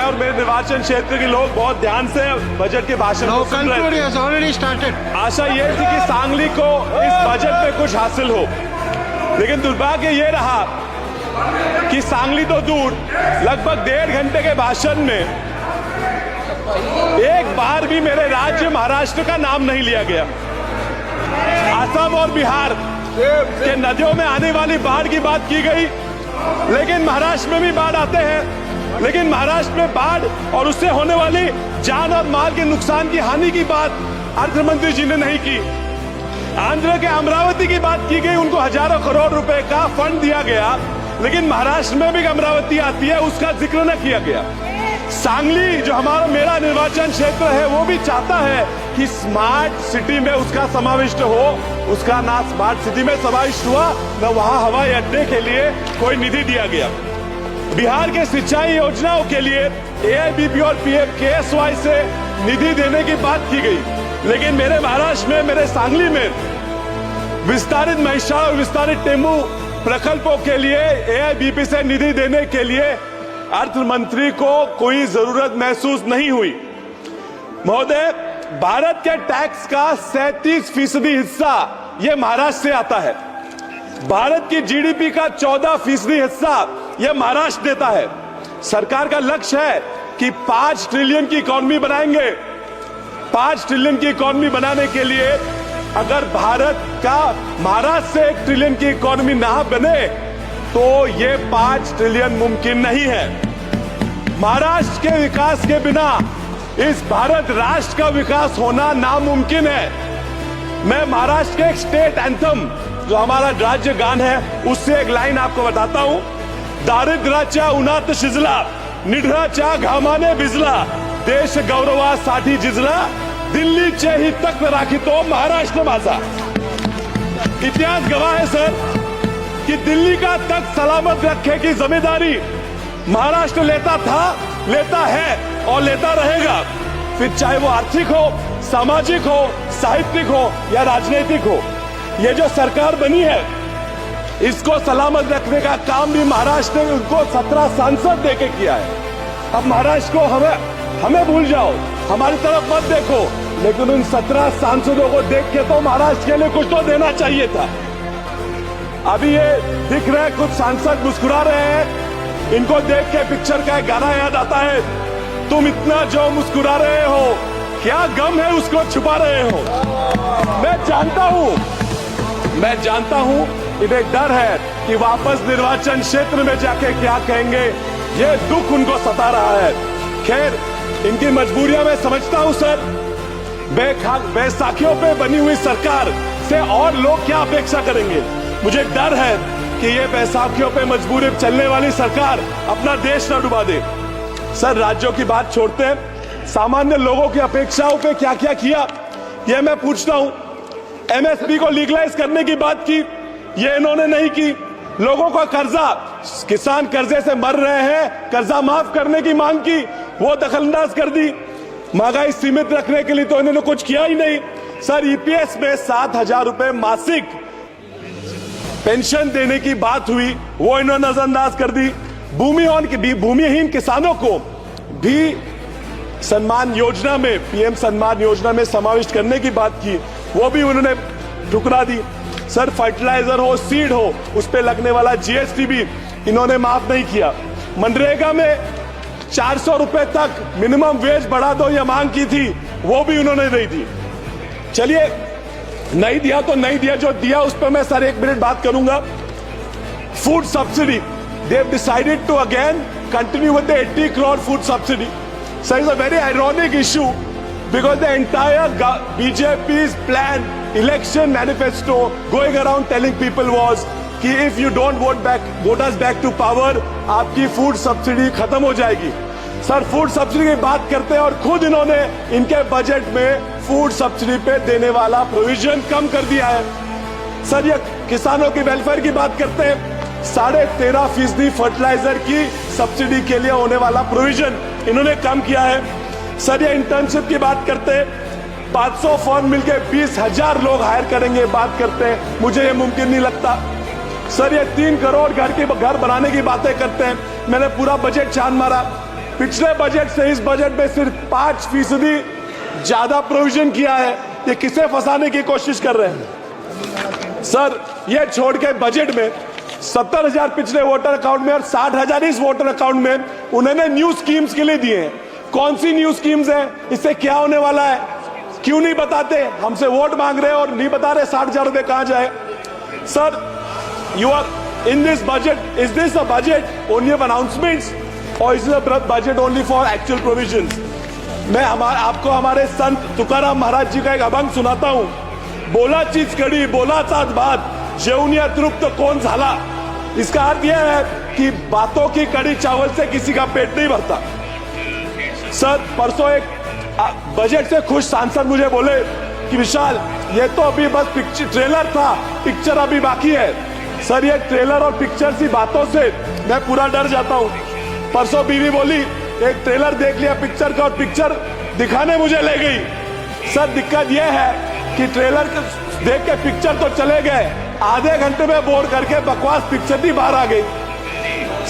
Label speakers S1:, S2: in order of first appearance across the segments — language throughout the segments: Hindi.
S1: और मेरे निर्वाचन क्षेत्र के लोग बहुत ध्यान से बजट के भाषण को सुन रहे थे। आशा ये थी कि सांगली को इस बजट में कुछ हासिल हो, लेकिन दुर्भाग्य ये रहा कि सांगली तो दूर, लगभग 1.5 घंटे के भाषण में एक बार भी मेरे राज्य महाराष्ट्र का नाम नहीं लिया गया। असम और बिहार के नदियों में आने वाली बाढ़ की बात की गई, लेकिन महाराष्ट्र में भी बाढ़ आते हैं, लेकिन महाराष्ट्र में बाढ़ और उससे होने वाली जान और माल के नुकसान की हानि की बात अर्थमंत्री जी ने नहीं की। आंध्र के अमरावती की बात की गई, उनको हजारों करोड़ रुपए का फंड दिया गया, लेकिन महाराष्ट्र में भी अमरावती आती है, उसका जिक्र न किया गया। सांगली जो मेरा निर्वाचन क्षेत्र है, वो भी चाहता है कि स्मार्ट सिटी में उसका समाविष्ट हो। उसका ना स्मार्ट सिटी में समाविष्ट हुआ, न वहां हवाई अड्डे के लिए कोई निधि दिया गया। बिहार के सिंचाई योजनाओं के लिए AIBP और PMKSY से निधि देने की बात की गई, लेकिन मेरे महाराष्ट्र में, मेरे सांगली में विस्तारित महिषा और विस्तारित टेमू प्रकल्पों के लिए AIBP से निधि देने के लिए अर्थ मंत्री को कोई जरूरत महसूस नहीं हुई। महोदय, भारत के टैक्स का 37% हिस्सा ये महाराष्ट्र से आता है। भारत की GDP का 14% हिस्सा ये महाराष्ट्र देता है। सरकार का लक्ष्य है कि 5 ट्रिलियन की इकोनॉमी बनाएंगे। 5 ट्रिलियन की इकोनॉमी बनाने के लिए अगर भारत का महाराष्ट्र से 1 ट्रिलियन की इकोनॉमी ना बने तो ये 5 ट्रिलियन मुमकिन नहीं है। महाराष्ट्र के विकास के बिना इस भारत राष्ट्र का विकास होना नामुमकिन है। मैं महाराष्ट्र के एक स्टेट एंथम, जो हमारा राज्य गान है, उससे एक लाइन आपको बताता हूं। दारिद्र्याच्या उन्हात शिजला, निढळाच्या घामाने भिजला, देश गौरवासाठी झिजला, दिल्लीचे ही तख्त राखितो महाराष्ट्र माझा। इतिहास गवाह है सर कि दिल्ली का तख्त सलामत रखने की जिम्मेदारी महाराष्ट्र लेता था, लेता है और लेता रहेगा। फिर चाहे वो आर्थिक हो, सामाजिक हो, साहित्यिक हो या राजनीतिक हो, ये जो सरकार बनी है इसको सलामत रखने का काम भी महाराष्ट्र ने उनको 17 सांसद देके किया है। अब महाराष्ट्र को हमें भूल जाओ, हमारी तरफ मत देखो, लेकिन उन 17 सांसदों को देख के तो महाराष्ट्र के लिए कुछ तो देना चाहिए था। अभी ये दिख रहे कुछ सांसद मुस्कुरा रहे हैं, इनको देख के पिक्चर का एक गाना याद आता है, तुम इतना जो मुस्कुरा रहे हो, क्या गम है उसको छुपा रहे हो। मैं जानता हूं इन्हें डर है कि वापस निर्वाचन क्षेत्र में जाके क्या कहेंगे, ये दुख उनको सता रहा है। खैर, इनकी मजबूरियां मैं समझता हूं सर। बैसाखियों पे बनी हुई सरकार से और लोग क्या अपेक्षा करेंगे। मुझे डर है कि ये बैसाखियों पे मजबूरी चलने वाली सरकार अपना देश न डुबा दे। सर, राज्यों की बात छोड़ते हैं, सामान्य लोगों की अपेक्षाओं पे क्या क्या किया ये मैं पूछता हूं। MSP को लीगलाइज करने की बात की, ये इन्होंने नहीं की। लोगों का कर्जा, किसान कर्जे से मर रहे हैं, कर्जा माफ करने की मांग की, वो दखलंदाज कर दी। महंगाई सीमित रखने के लिए तो इन्होंने कुछ किया ही नहीं। सर, EPS में 7,000 रुपए मासिक पेंशन देने की बात हुई, वो इन्होंने नजरअंदाज कर दी। भूमिहीन किसानों को भी सम्मान योजना में, PM सम्मान योजना में समाविष्ट करने की बात की, वो भी उन्होंने ठुकरा दी। सर, फर्टिलाइजर हो, सीड हो, उस पे लगने वाला GST भी इन्होंने माफ नहीं किया। मनरेगा में 400 रुपए तक मिनिमम वेज बढ़ा दो ये मांग की थी, वो भी उन्होंने नहीं दी। चलिए, नहीं दिया तो नहीं दिया, जो दिया उस पर मैं सर 1 मिनट बात करूंगा। Food subsidy, they have decided to again continue with the 80 crore food subsidy. So it's a very ironic issue because the entire BJP's plan, election manifesto going around telling people was कि if you don't vote us back to power, आपकी फूड सब्सिडी खत्म हो जाएगी। सर, फूड सब्सिडी की बात करते हैं और खुद इन्होंने इनके बजट में फूड सब्सिडी पे देने वाला प्रोविजन कम कर दिया है। सर, ये किसानों की वेलफेयर की बात करते हैं, 13.5% फर्टिलाइजर की सब्सिडी के लिए होने वाला प्रोविजन इन्होंने कम किया है। सर, ये इंटर्नशिप की बात करते हैं, 500 फर्म मिलकर 20,000 लोग हायर करेंगे बात करते हैं, मुझे ये मुमकिन नहीं लगता। सर, ये 3 करोड़ घर बनाने की बातें करते हैं। मैंने पूरा बजट छान मारा, पिछले बजट से इस बजट में सिर्फ 5% ज्यादा प्रोविजन किया है। ये किसे फंसाने की कोशिश कर रहे हैं सर? ये छोड़ के बजट में 70,000 पिछले वोटर अकाउंट में और 60,000 इस वोटर अकाउंट में उन्होंने न्यू स्कीम्स के लिए दिए हैं। कौन सी न्यू स्कीम्स है? इससे क्या होने वाला है? क्यों नहीं बताते? हमसे वोट मांग रहे हैं और नहीं बता रहे 60,000 रुपए कहां जाए। Sir, you are in this budget, is this a budget only of announcements और is a budget only for actual provisions? मैं आपको हमारे संत तुकाराम महाराज जी का एक अभंग सुनाता हूं। बोला चीज कड़ी, बोला सात बात, जेवून तृप्त कौन झाला। इसका अर्थ यह है कि बातों की कड़ी चावल से किसी का पेट नहीं भरता। सर, परसों एक बजट से खुश सांसद मुझे बोले कि विशाल, ये तो अभी बस ट्रेलर था, पिक्चर अभी बाकी है। सर, ये ट्रेलर और पिक्चर सी बातों से मैं पूरा डर जाता हूं। परसों बीवी बोली एक ट्रेलर देख लिया पिक्चर का और पिक्चर दिखाने मुझे ले गई। सर, दिक्कत यह है कि ट्रेलर देख के पिक्चर तो चले गए, आधे घंटे में बोर करके बकवास पिक्चर भी बाहर आ गई।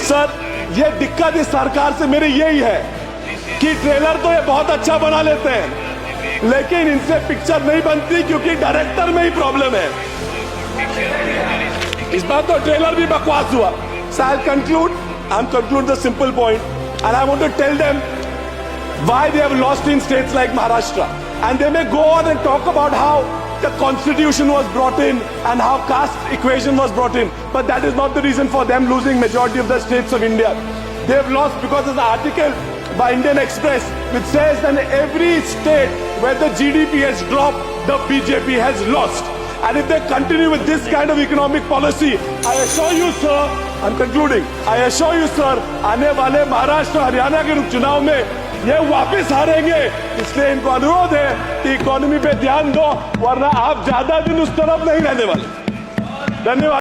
S1: सर, ये दिक्कत इस सरकार से मेरी यही है कि ट्रेलर तो ये बहुत अच्छा बना लेते हैं, लेकिन इनसे पिक्चर नहीं बनती क्योंकि डायरेक्टर में ही प्रॉब्लम है। इस बार तो ट्रेलर भी बकवास हुआ। So I'll conclude the simple point, and I want to tell them why they have lost in states like Maharashtra. And they may go on and talk about how the constitution was brought in and how caste equation was brought in, but that is not the reason for them losing majority of the states of India. They have lost because of the article by Indian Express which says that in every state where the GDP has dropped, the BJP has lost. And if they continue with this kind of economic policy, I assure you, sir, I'm concluding, I assure you, sir, आने वाले महाराष्ट्र हरियाणा के चुनाव में ये वापस हारेंगे। इसलिए इनको अनुरोध है कि इकोनॉमी पे ध्यान दो, वरना आप ज्यादा दिन उस तरफ नहीं रहने वाले। धन्यवाद।